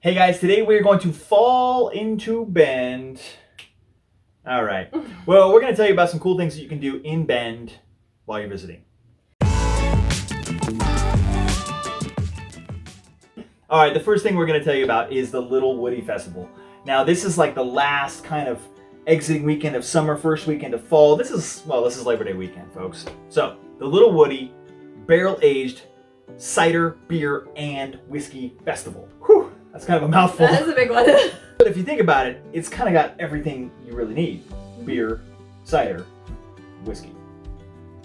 Hey guys, today we're going to fall into Bend. All right. Well, we're going to tell you about some cool things that you can do in Bend while you're visiting. All right, the first thing we're going to tell you about is the Little Woody Festival. Now, this is like the last kind of exiting weekend of summer, first weekend of fall. This is Labor Day weekend, folks. So, the Little Woody barrel-aged cider, beer, and whiskey festival. Whew, that's kind of a mouthful. That is a big one. But if you think about it, it's kind of got everything you really need. Beer, cider, whiskey.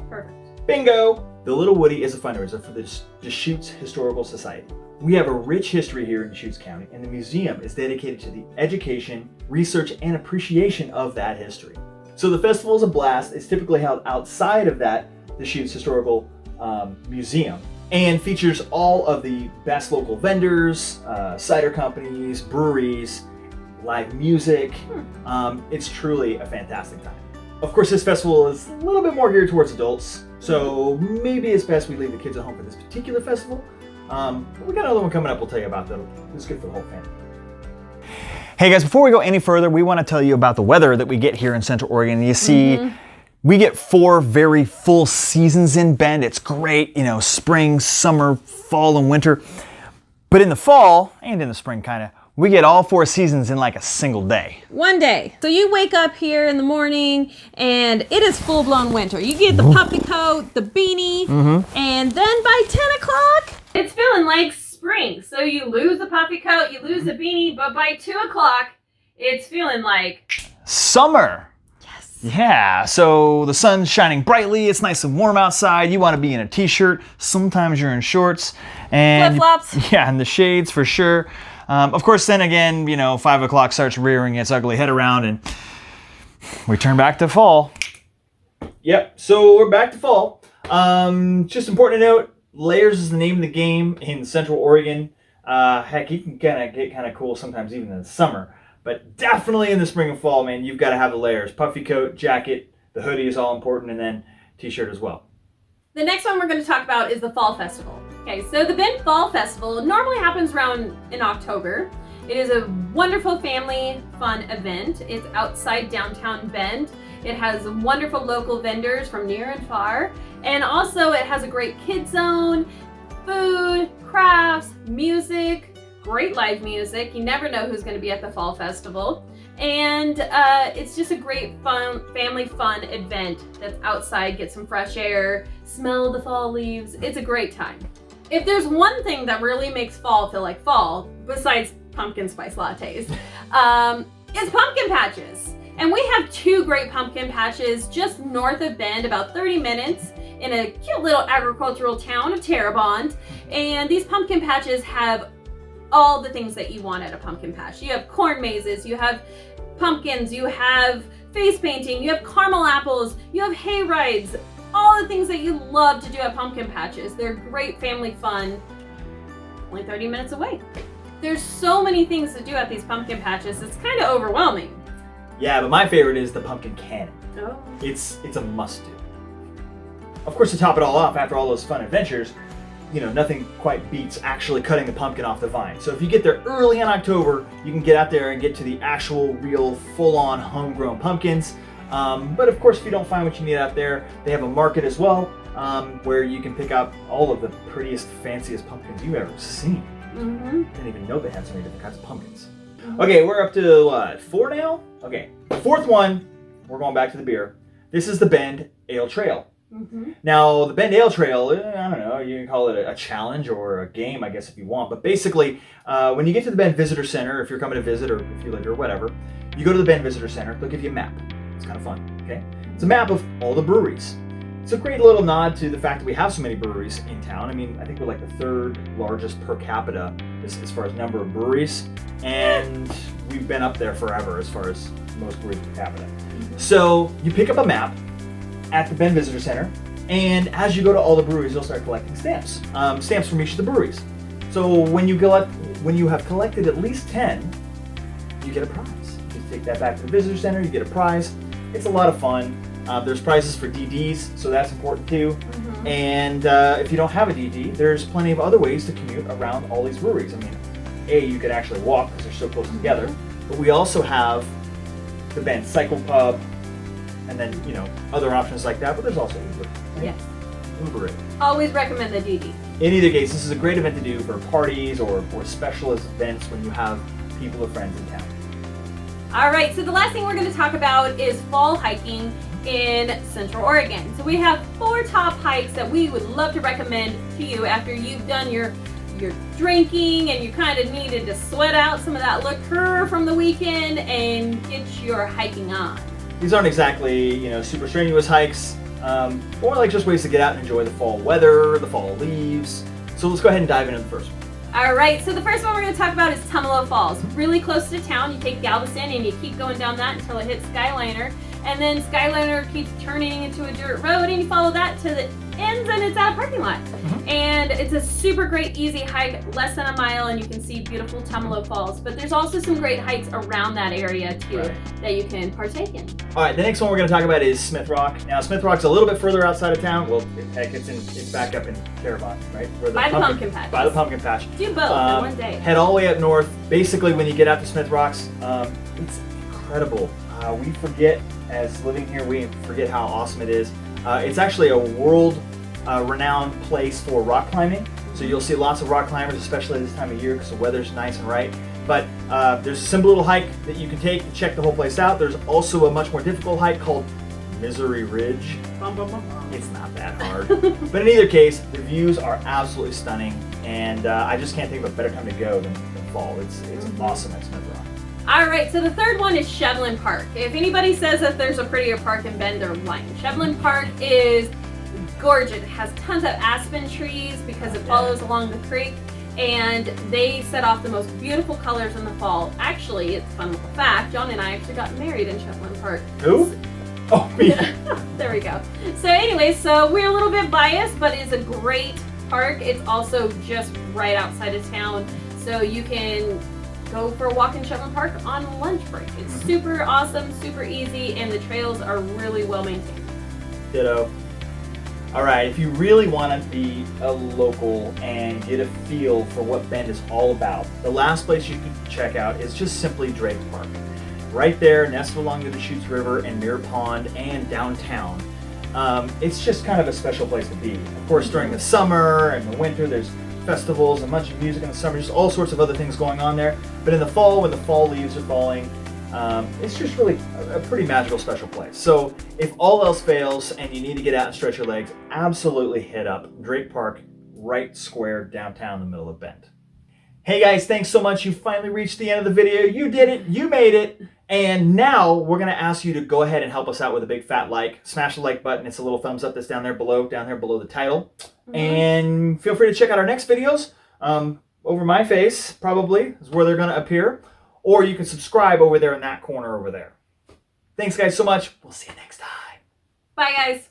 Perfect. Bingo! The Little Woody is a fundraiser for the Deschutes Historical Society. We have a rich history here in Deschutes County, and the museum is dedicated to the education, research, and appreciation of that history. So the festival is a blast. It's typically held outside of that Deschutes Historical Museum and features all of the best local vendors, cider companies, breweries, live music. It's truly a fantastic time. Of course, this festival is a little bit more geared towards adults, so maybe it's best we leave the kids at home for this particular festival. We got another one coming up we'll tell you about that. It's good for the whole family. Hey guys, before we go any further, we want to tell you about the weather that we get here in Central Oregon. You see, we get 4 very full seasons in Bend. It's great, spring, summer, fall, and winter. But in the fall, and in the spring kinda, we get all 4 seasons in like a single day. One day. So you wake up here in the morning and it is full-blown winter. You get the puffy coat, the beanie, and then by 10 o'clock, it's feeling like spring. So you lose the puffy coat, you lose the beanie, but by 2 o'clock, it's feeling like summer. Yeah, so the sun's shining brightly, it's nice and warm outside, you want to be in a t-shirt, sometimes you're in shorts, and flip-flops. Yeah, and the shades for sure. Of course, then again, 5 o'clock starts rearing its ugly head around and we turn back to fall. Yep, so we're back to fall. Just important to note, layers is the name of the game in Central Oregon. Heck, you can get kind of cool sometimes even in the summer. But definitely in the spring and fall, man, you've got to have the layers. Puffy coat, jacket, the hoodie is all important, and then t-shirt as well. The next one we're going to talk about is the Fall Festival. Okay, so the Bend Fall Festival normally happens around in October. It is a wonderful family fun event. It's outside downtown Bend. It has wonderful local vendors from near and far. And also it has a great kid zone, food, crafts, music, great live music. You never know who's going to be at the Fall Festival. And it's just a great fun, family fun event that's outside, get some fresh air, smell the fall leaves. It's a great time. If there's one thing that really makes fall feel like fall, besides pumpkin spice lattes, is pumpkin patches. And we have 2 great pumpkin patches just north of Bend, about 30 minutes, in a cute little agricultural town of Terrebonne. And these pumpkin patches have all the things that you want at a pumpkin patch. You have corn mazes, you have pumpkins, you have face painting, you have caramel apples, you have hay rides, all the things that you love to do at pumpkin patches. They're great family fun, only 30 minutes away. There's so many things to do at these pumpkin patches, it's kind of overwhelming. Yeah, but my favorite is the pumpkin cannon. Oh. It's a must-do. Of course, to top it all off, after all those fun adventures, nothing quite beats actually cutting the pumpkin off the vine. So if you get there early in October, you can get out there and get to the actual, real, full-on homegrown pumpkins. But of course, if you don't find what you need out there, they have a market as well, where you can pick out all of the prettiest, fanciest pumpkins you've ever seen. I didn't even know they had so many different kinds of pumpkins. Okay, we're up to what, 4 now? Okay, the 4th one, we're going back to the beer. This is the Bend Ale Trail. Now, the Bend Ale Trail, I don't know, you can call it a challenge or a game, I guess, if you want. But basically, when you get to the Bend Visitor Center, if you're coming to visit or if you live here or whatever, you go to the Bend Visitor Center, they'll give you a map. It's kind of fun, okay? It's a map of all the breweries. It's a great little nod to the fact that we have so many breweries in town. I mean, I think we're like the 3rd largest per capita as far as number of breweries. And we've been up there forever as far as most breweries per capita. So you pick up a map at the Bend Visitor Center, and as you go to all the breweries, you'll start collecting stamps. Stamps from each of the breweries. So when you have collected at least 10, you get a prize. You take that back to the Visitor Center, you get a prize. It's a lot of fun. There's prizes for DDs, so that's important too. And if you don't have a DD, there's plenty of other ways to commute around all these breweries. I mean, you could actually walk because they're so close together. But we also have the Bend Cycle Pub, and then, you know, other options like that. But there's also Uber. Right? Yes. Uber it. Always recommend the DD. In either case, this is a great event to do for parties or special events when you have people or friends in town. All right, so the last thing we're going to talk about is fall hiking in Central Oregon. So we have 4 top hikes that we would love to recommend to you after you've done your drinking and you kind of needed to sweat out some of that liquor from the weekend and get your hiking on. These aren't exactly, you know, super strenuous hikes, more like just ways to get out and enjoy the fall weather, the fall leaves. So let's go ahead and dive into the first one. All right, so the first one we're going to talk about is Tumalo Falls. Really close to town. You take Galveston and you keep going down that until it hits Skyliner. And then Skyliner keeps turning into a dirt road and you follow that to the ends and it's at a parking lot. And it's a super great, easy hike, less than a mile, and you can see beautiful Tumalo Falls. But there's also some great hikes around that area too that you can partake in. All right, the next one we're going to talk about is Smith Rock. Now, Smith Rock's a little bit further outside of town. Well, heck, it's back up in Caravan, right? Where By the pumpkin patch. By the pumpkin patch. Do both in one day. Head all the way up north. Basically, when you get out to Smith Rocks, it's incredible. We forget, as living here, we forget how awesome it is. It's actually a world renowned place for rock climbing. So you'll see lots of rock climbers, especially this time of year because the weather's nice and right. But there's a simple little hike that you can take to check the whole place out. There's also a much more difficult hike called Misery Ridge. It's not that hard. But in either case, the views are absolutely stunning. And I just can't think of a better time to go than fall. It's awesome at Smith Rock. All right, so the third one is Shevlin Park. If anybody says that there's a prettier park in Bend, they're lying. Shevlin Park is gorgeous. It has tons of aspen trees because it follows along the creek, and they set off the most beautiful colors in the fall. Actually, it's a fun little fact, John and I actually got married in Shevlin Park. Who? Oh, me. There we go. So anyway, so we're a little bit biased, but it's a great park. It's also just right outside of town, so you can go for a walk in Shetland Park on lunch break. It's super awesome, super easy, and the trails are really well maintained. Ditto. All right, if you really want to be a local and get a feel for what Bend is all about, the last place you can check out is just simply Drake Park. Right there, nestled along the Deschutes River and Mirror Pond and downtown. It's just kind of a special place to be. Of course, during the summer and the winter, there's festivals and much music in the summer, just all sorts of other things going on there. But in the fall, when the fall leaves are falling, it's just really a pretty magical, special place. So if all else fails and you need to get out and stretch your legs, absolutely hit up Drake Park, right square downtown in the middle of Bend. Hey guys, thanks so much. You finally reached the end of the video. You did it. You made it. And now we're going to ask you to go ahead and help us out with a big fat like. Smash the like button. It's a little thumbs up that's down there below the title. And feel free to check out our next videos. Over my face, probably, is where they're going to appear. Or you can subscribe over there in that corner over there. Thanks, guys, so much. We'll see you next time. Bye, guys.